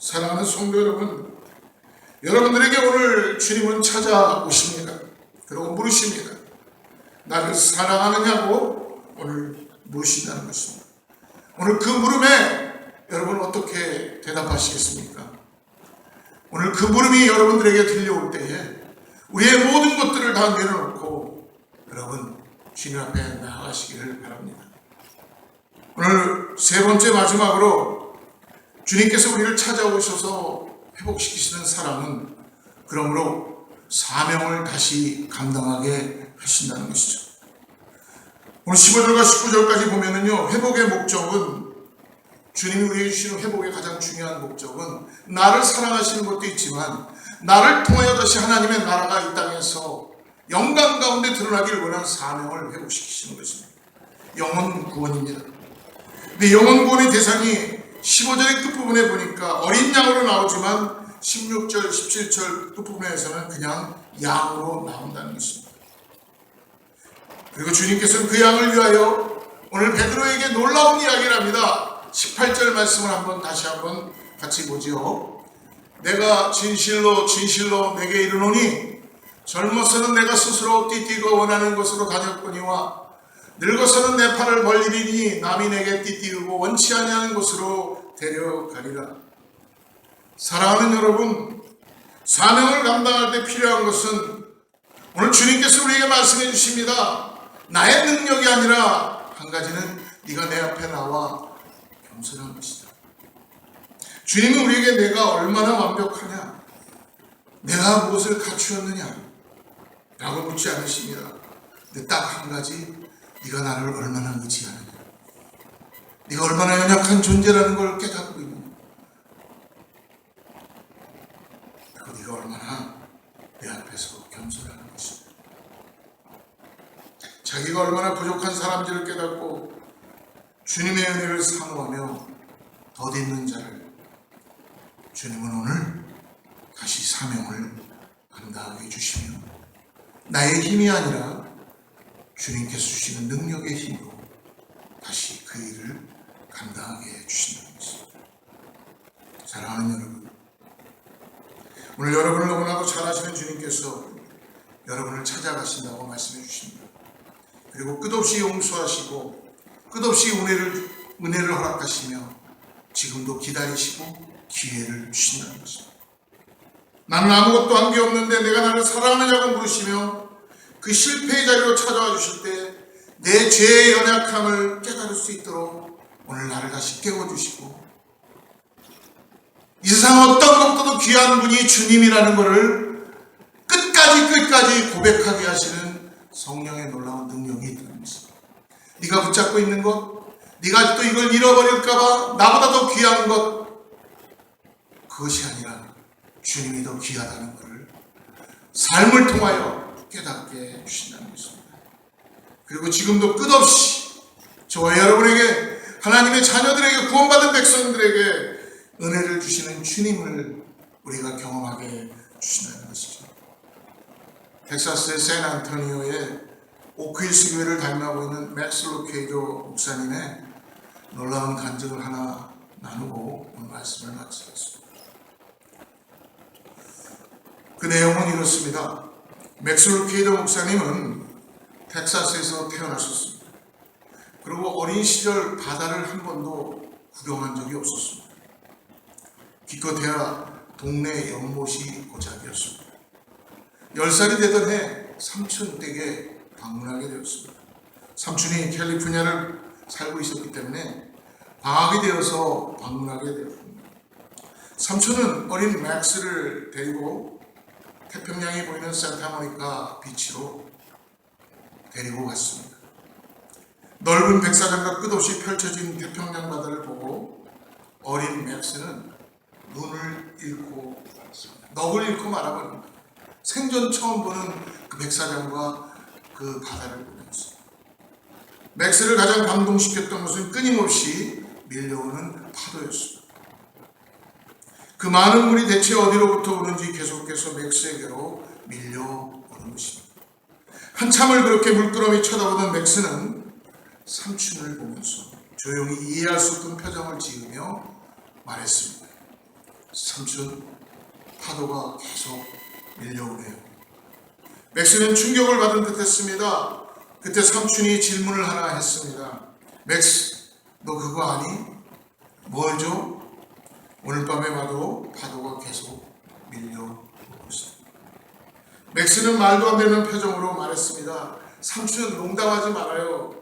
사랑하는 성도 여러분, 여러분들에게 오늘 주님은 찾아오십니다. 그리고 물으십니다. 나를 사랑하느냐고 오늘 물으신다는 것입니다. 오늘 그 물음에 여러분 어떻게 대답하시겠습니까? 오늘 그 물음이 여러분들에게 들려올 때에 우리의 모든 것들을 다 내려놓고 여러분 주님 앞에 나아가시기를 바랍니다. 오늘 세 번째 마지막으로 주님께서 우리를 찾아오셔서 회복시키시는 사랑은 그러므로 사명을 다시 감당하게 하신다는 것이죠. 오늘 15절과 19절까지 보면은요, 회복의 목적은, 주님이 우리에게 주시는 회복의 가장 중요한 목적은 나를 사랑하시는 것도 있지만 나를 통하여 다시 하나님의 나라가 이 땅에서 영광 가운데 드러나기를 원하는 사명을 회복시키시는 것입니다. 영혼 구원입니다. 근데 영혼 구원의 대상이 15절의 끝부분에 보니까 어린 양으로 나오지만 16절, 17절 끝부분에서는 그냥 양으로 나온다는 것입니다. 그리고 주님께서는 그 양을 위하여 오늘 베드로에게 놀라운 이야기를 합니다. 18절 말씀을 다시 한번 같이 보지요. 내가 진실로 내게 이르노니 젊어서는 내가 스스로 띠띠고 원하는 곳으로 다녔거니와 늙어서는 내 팔을 벌리리니 남이 내게 띠띠고 원치 아니하는 곳으로 데려가리라. 사랑하는 여러분, 사명을 감당할 때 필요한 것은 오늘 주님께서 우리에게 말씀해 주십니다. 나의 능력이 아니라 한 가지는 네가 내 앞에 나와 겸손한 것이다. 주님은 우리에게 내가 얼마나 완벽하냐, 내가 무엇을 갖추었느냐 라고 묻지 않으십니다. 근데 딱 한 가지, 네가 나를 얼마나 의지하느냐, 네가 얼마나 연약한 존재라는 걸 깨닫고 있느냐, 그리고 네가 얼마나 내 앞에서 겸손하는 것이다. 자기가 얼마나 부족한 사람들을 깨닫고 주님의 은혜를 사모하며 덧입는 자를 주님은 오늘 다시 사명을 감당하게 해주시며 나의 힘이 아니라 주님께서 주시는 능력의 힘으로 다시 그 일을 감당하게 해주신다는 것입니다. 사랑하는 여러분, 오늘 여러분을 너무나도 잘 아시는 주님께서 여러분을 찾아가신다고 말씀해 주십니다. 그리고 끝없이 용서하시고 끝없이 은혜를 허락하시며 지금도 기다리시고 기회를 주신다는 것입니다. 나는 아무것도 한 게 없는데 내가 나를 사랑하느냐고 물으시며 그 실패의 자리로 찾아와 주실 때 내 죄의 연약함을 깨달을 수 있도록 오늘 나를 다시 깨워주시고 이 세상 어떤 것보다도 귀한 분이 주님이라는 것을 끝까지 고백하게 하시는 성령의 놀라운 능력이 있다는 것입니다. 네가 붙잡고 있는 것, 네가 또 이걸 잃어버릴까봐 나보다 더 귀한 것, 그것이 아니라 주님이 더 귀하다는 것을 삶을 통하여 깨닫게 해주신다는 것입니다. 그리고 지금도 끝없이 저와 여러분에게, 하나님의 자녀들에게, 구원받은 백성들에게 은혜를 주시는 주님을 우리가 경험하게 주신다는 것이죠. 텍사스의 샌안토니오의 오크힐스 교회를 담임하고 있는 맥스 루케이도 목사님의 놀라운 간증을 하나 나누고 오늘 말씀을 마치겠습니다. 그 내용은 이렇습니다. 맥스 루케이도 목사님은 텍사스에서 태어나셨습니다. 그리고 어린 시절 바다를 한 번도 구경한 적이 없었습니다. 기껏해야 동네 연못이 고작이었습니다. 10살이 되던 해 삼촌 댁에 방문하게 되었습니다. 삼촌이 캘리포니아를 살고 있었기 때문에 방학이 되어서 방문하게 되었습니다. 삼촌은 어린 맥스를 데리고 태평양이 보이는 산타모니카 비치로 데리고 갔습니다. 넓은 백사장과 끝없이 펼쳐진 태평양 바다를 보고 어린 맥스는 눈을 잃고 말았습니다. 넋을 잃고 말아버립니다. 생전 처음 보는 그 백사장과 그 바다를 보면서 맥스를 가장 감동시켰던 것은 끊임없이 밀려오는 파도였습니다. 그 많은 물이 대체 어디로부터 오는지 계속해서 맥스에게로 밀려오는 것입니다. 한참을 그렇게 물끄러미 쳐다보던 맥스는 삼촌을 보면서 조용히 이해할 수 없는 표정을 지으며 말했습니다. 삼촌, 파도가 계속 밀려오네요. 맥스는 충격을 받은 듯 했습니다. 그때 삼촌이 질문을 하나 했습니다. 맥스, 너 그거 아니? 뭘죠? 오늘 밤에 봐도 파도가 계속 밀려오고 있습니다. 맥스는 말도 안 되는 표정으로 말했습니다. 삼촌, 농담하지 말아요.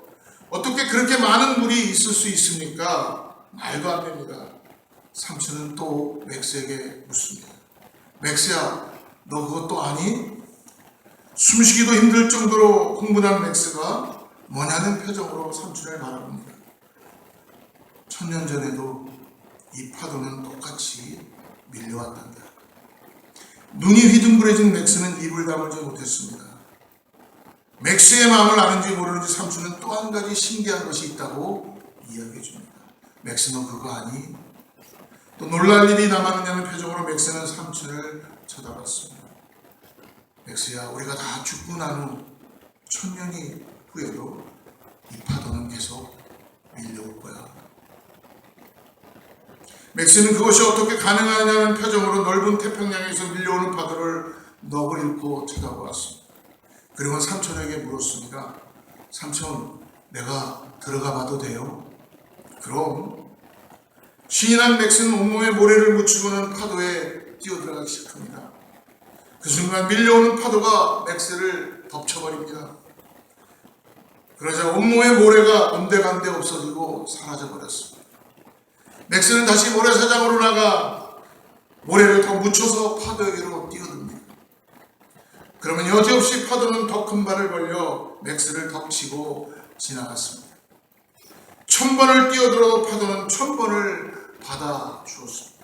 어떻게 그렇게 많은 물이 있을 수 있습니까? 말도 안 됩니다. 삼촌은 또 맥스에게 묻습니다. 맥스야, 너 그것도 아니? 숨쉬기도 힘들 정도로 흥분한 맥스가 뭐냐는 표정으로 삼촌을 바라봅니다. 1000년 전에도 이 파도는 똑같이 밀려왔단다. 눈이 휘둥그레진 맥스는 입을 다물지 못했습니다. 맥스의 마음을 아는지 모르는지 삼촌은 또 한 가지 신기한 것이 있다고 이야기해 줍니다. 맥스 너 그거 아니? 또 놀랄 일이 남았느냐는 표정으로 맥스는 삼촌을 쳐다봤습니다. 맥스야, 우리가 다 죽고 난 후 1000년이 후에도 이 파도는 계속 밀려올 거야. 맥스는 그것이 어떻게 가능하냐는 표정으로 넓은 태평양에서 밀려오는 파도를 넋을 잃고 쳐다보았습니다. 그리고 삼촌에게 물었습니다. 삼촌, 내가 들어가 봐도 돼요? 그럼. 신이 난 맥스는 온몸에 모래를 묻히고는 파도에 뛰어들어가기 시작합니다. 그 순간 밀려오는 파도가 맥스를 덮쳐버립니다. 그러자 온몸의 모래가 온데간데 없어지고 사라져버렸습니다. 맥스는 다시 모래사장으로 나가 모래를 더 묻혀서 파도에게로 뛰어듭니다. 그러면 여지없이 파도는 더 큰 발을 벌려 맥스를 덮치고 지나갔습니다. 1000번을 뛰어들어도 파도는 1000번을 받아 주었습니다.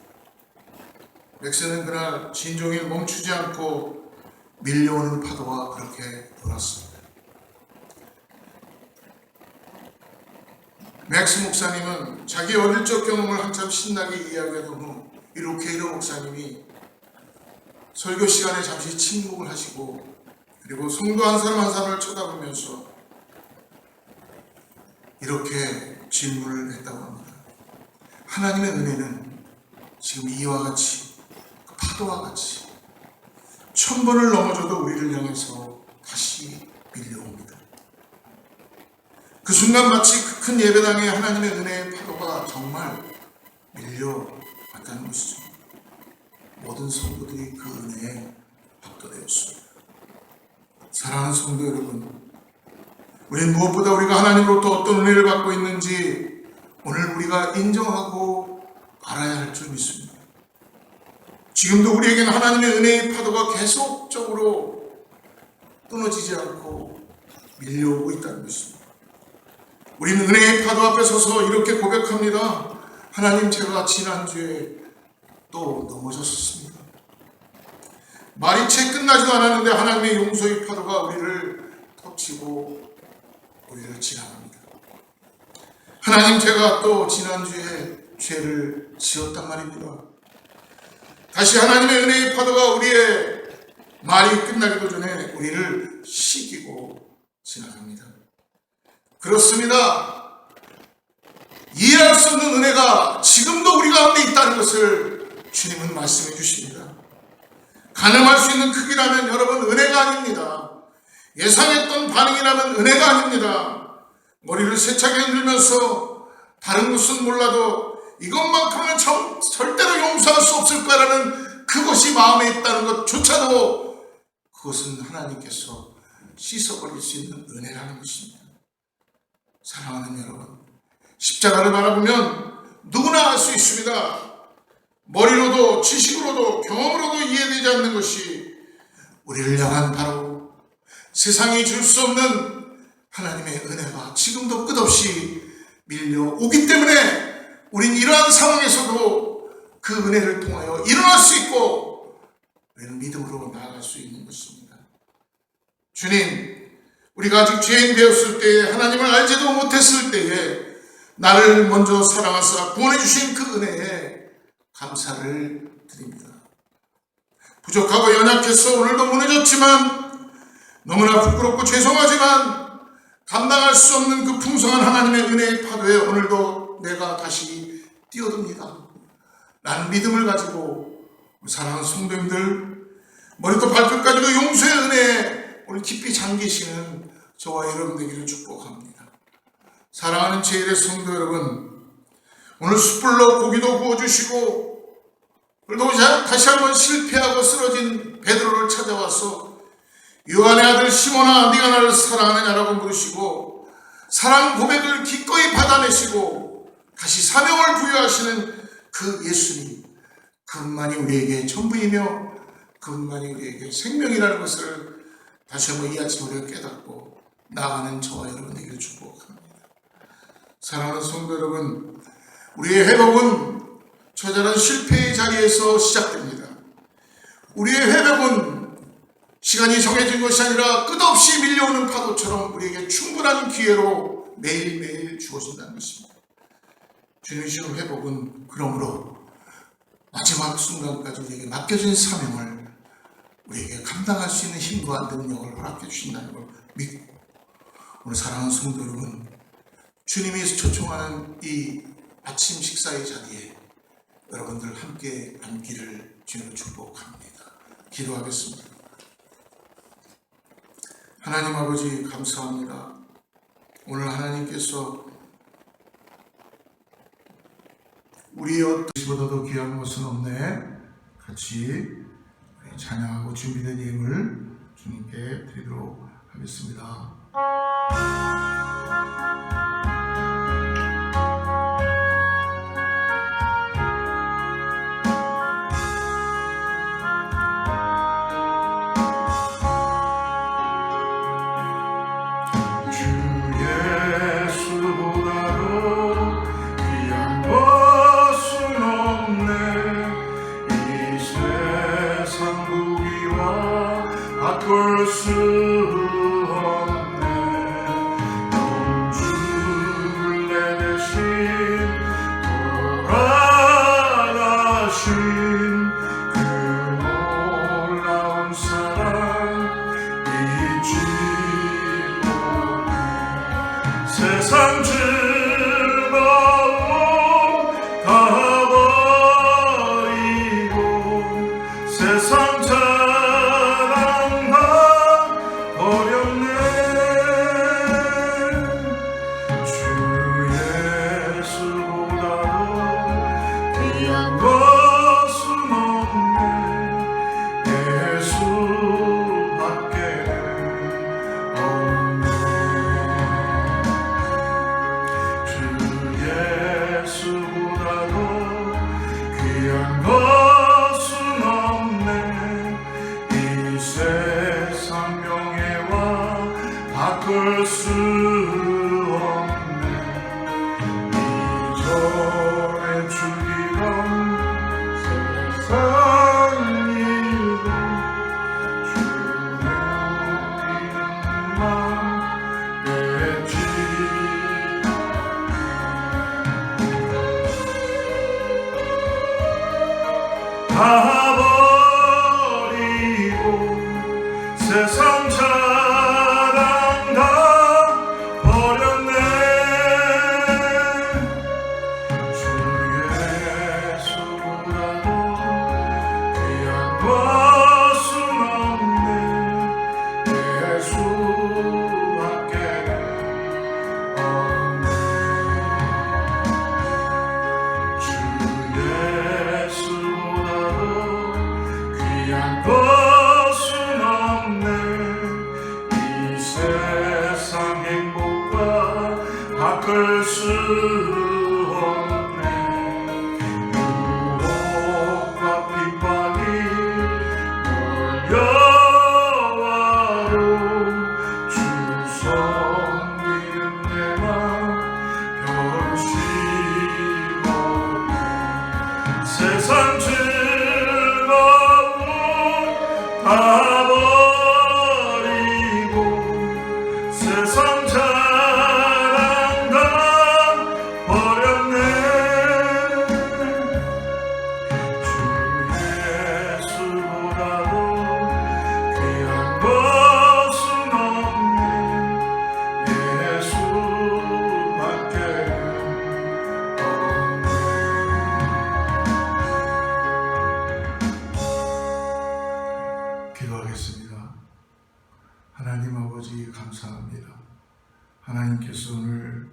맥스는 그날 진종일 멈추지 않고 밀려오는 파도와 그렇게 돌았습니다. 맥스 목사님은 자기 어릴 적 경험을 한참 신나게 이야기하던 후 이 루케이도 목사님이 설교 시간에 잠시 침묵을 하시고 그리고 성도 한 사람 한 사람을 쳐다보면서 이렇게 질문을 했다고 합니다. 하나님의 은혜는 지금 이와 같이 그 파도와 같이 1000번을 넘어져도 우리를 향해서 다시 밀려옵니다. 그 순간 마치 그 큰 예배당에 하나님의 은혜의 파도가 정말 밀려왔다는 것이죠. 모든 성도들이 그 은혜에 합도되었습니다. 사랑하는 성도 여러분, 우리는 무엇보다 우리가 하나님으로부터 어떤 은혜를 받고 있는지 오늘 우리가 인정하고 알아야 할 줄 믿습니다. 지금도 우리에게는 하나님의 은혜의 파도가 계속적으로 끊어지지 않고 밀려오고 있다는 것입니다. 우리는 은혜의 파도 앞에 서서 이렇게 고백합니다. 하나님, 제가 지난주에 또 넘어졌습니다. 말이 채 끝나지도 않았는데 하나님의 용서의 파도가 우리를 덮치고 우리를 지나갑니다. 하나님, 제가 또 지난주에 죄를 지었단 말입니다. 다시 하나님의 은혜의 파도가 우리의 말이 끝나기도 전에 우리를 씻기고 지나갑니다. 그렇습니다. 이해할 수 없는 은혜가 지금도 우리 가운데 있다는 것을 주님은 말씀해 주십니다. 가늠할 수 있는 크기라면 여러분 은혜가 아닙니다. 예상했던 반응이라면 은혜가 아닙니다. 머리를 세차게 흔들면서 다른 것은 몰라도 이것만큼은 절대로 용서할 수 없을 거라는 그것이 마음에 있다는 것조차도 그것은 하나님께서 씻어버릴 수 있는 은혜라는 것입니다. 사랑하는 여러분, 십자가를 바라보면 누구나 알 수 있습니다. 머리로도 지식으로도 경험으로도 이해되지 않는 것이 우리를 향한 바로 세상이 줄 수 없는 하나님의 은혜가 지금도 끝없이 밀려오기 때문에 우린 이러한 상황에서도 그 은혜를 통하여 일어날 수 있고 우리는 믿음으로 나아갈 수 있는 것입니다. 주님, 우리가 아직 죄인 되었을 때에 하나님을 알지도 못했을 때에 나를 먼저 사랑하사 구원해 주신 그 은혜에 감사를 드립니다. 부족하고 연약해서 오늘도 무너졌지만 너무나 부끄럽고 죄송하지만 감당할 수 없는 그 풍성한 하나님의 은혜의 파도에 오늘도 내가 다시 뛰어듭니다. 라는 믿음을 가지고 사랑하는 성도님들, 머리부터 발끝까지도 용서의 은혜에 오늘 깊이 잠기시는 저와 여러분 되기를 축복합니다. 사랑하는 제1의 성도 여러분, 오늘 숯불로 고기도 구워주시고 오늘도 다시 한번 실패하고 쓰러진 베드로를 찾아와서 요한의 아들 시몬아 네가 나를 사랑하느냐라고 물으시고 사랑 고백을 기꺼이 받아내시고 다시 사명을 부여하시는 그 예수님, 그분만이 우리에게 전부이며 그분만이 우리에게 생명이라는 것을 다시 한번 이 아침 우리가 깨닫고 나아가는 저와 여러분 되기를 축복합니다. 사랑하는 성도 여러분, 우리의 회복은 처절한 실패의 자리에서 시작됩니다. 우리의 회복은 시간이 정해진 것이 아니라 끝없이 밀려오는 파도처럼 우리에게 충분한 기회로 매일매일 주어진다는 것입니다. 주님이 주신 회복은 그러므로 마지막 순간까지 우리에게 맡겨진 사명을 우리에게 감당할 수 있는 힘과 능력을 허락해 주신다는 걸 믿고 오늘 사랑하는 성도 여러분, 주님이 초청하는 이 아침 식사의 자리에 여러분들 함께 앉기를 주님으로 축복합니다. 기도하겠습니다. 하나님 아버지 감사합니다. 오늘 하나님께서 우리의 어떤 것보다도 귀한 것은 없네 같이 찬양하고 준비된 예물 주님께 드리도록 하겠습니다. 바꿀 수 없네. 영주를 내 대신 돌아가신 그 놀라운 사랑 잊지 못해. 세상 즐거움 다 버리고 세상 바꿀 수 없네. 이전에 주기던 세상 일도 주는 이름만 냈지. 다 다 버리고 세상 자랑 다 버렸네. 주 예수보다도 귀한 것은 없네. 예수밖에는 없네. 주 예수보다도 귀한 것은 없네. 이 세상 행복과 바꿀 수 없네. 유혹과 핍박이 몰려와도 주 섬기는 내 맘 변심없네. 세상 즐거움 다 버리고 세상 자랑 다 버렸네. 주 예수보다도 귀한 것은 없네. 예수밖에는 없네. 기도하겠습니다. 하나님 아버지 감사합니다. 하나님께서 오늘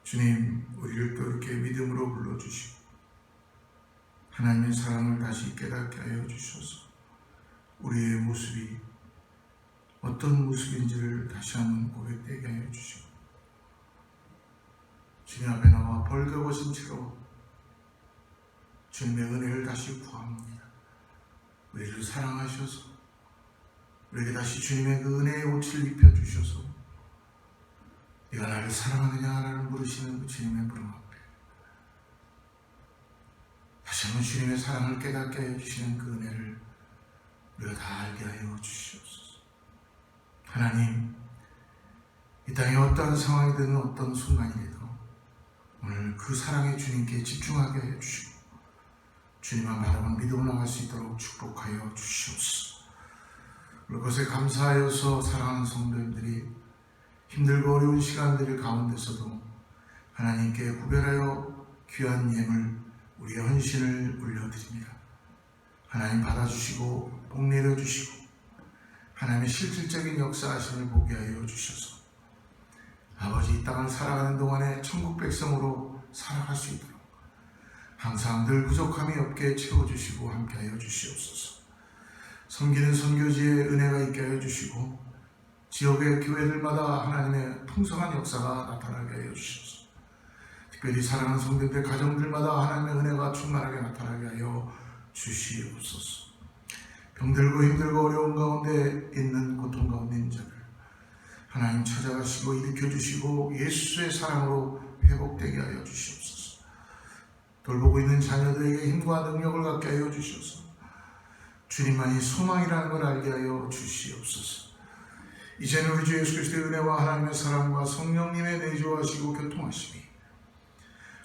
주님 우리를 또 이렇게 믿음으로 불러주시고 하나님의 사랑을 다시 깨닫게 하여 주셔서 우리의 모습이 어떤 모습인지를 다시 한번 고백되게 하여 주시고 주님 앞에 나와 벌거벗은 채로 주님의 은혜를 다시 구합니다. 우리를 사랑하셔서 우리에게 다시 주님의 그 은혜의 옷을 입혀주셔서 네가 나를 사랑하느냐라는 물으시는 그 주님의 부름 앞에 다시 한번 주님의 사랑을 깨닫게 해주시는 그 은혜를 우리가 다 알게 하여 주시옵소서. 하나님, 이 땅에 어떠한 상황이든 어떤 순간이든 오늘 그 사랑의 주님께 집중하게 해주시고 주님만 바라본 믿음으로 나갈 수 있도록 축복하여 주시옵소서. 그것에 감사하여서 사랑하는 성도님들이 힘들고 어려운 시간들 가운데서도 하나님께 구별하여 귀한 예물 우리의 헌신을 올려드립니다. 하나님 받아주시고 복 내려주시고 하나님의 실질적인 역사하심을 보게 하여 주셔서 아버지 이 땅을 살아가는 동안에 천국 백성으로 살아갈 수 있도록 항상 늘 부족함이 없게 채워주시고 함께하여 주시옵소서. 섬기는 선교지에 은혜가 있게 하여 주시고 지역의 교회들마다 하나님의 풍성한 역사가 나타나게 하여 주셔서 특별히 사랑하는 성도들 가정들마다 하나님의 은혜가 충만하게 나타나게 하여 주시옵소서. 병들고 힘들고 어려운 가운데 있는 고통 가운데 있는 자들 하나님 찾아가시고 일으켜주시고 예수의 사랑으로 회복되게 하여 주시옵소서. 돌보고 있는 자녀들에게 힘과 능력을 갖게 하여 주셔서 주님만이 소망이라는 걸 알게 하여 주시옵소서. 이제는 우리 주 예수 그리스도의 은혜와 하나님의 사랑과 성령님의 내주하시고 교통하심이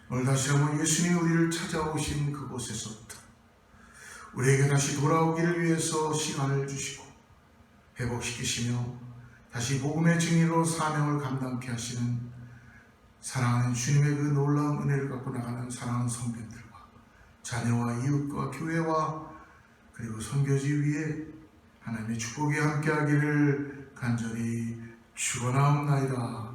오늘 다시 한번 예수님이 우리를 찾아오신 그곳에서부터 우리에게 다시 돌아오기를 위해서 시간을 주시고 회복시키시며 다시 복음의 증인으로 사명을 감당케 하시는 사랑하는 주님의 그 놀라운 은혜를 갖고 나가는 사랑하는 성도들과 자녀와 이웃과 교회와 그리고 선교지 위에 하나님의 축복이 함께하기를 간절히 축원하옵나이다.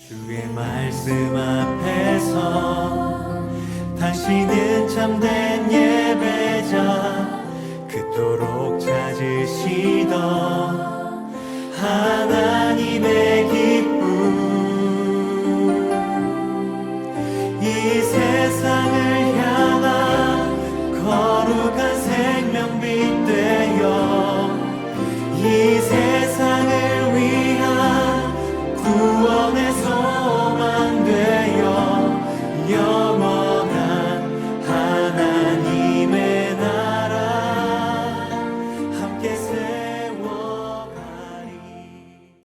주의 말씀 앞에서 당신은 참된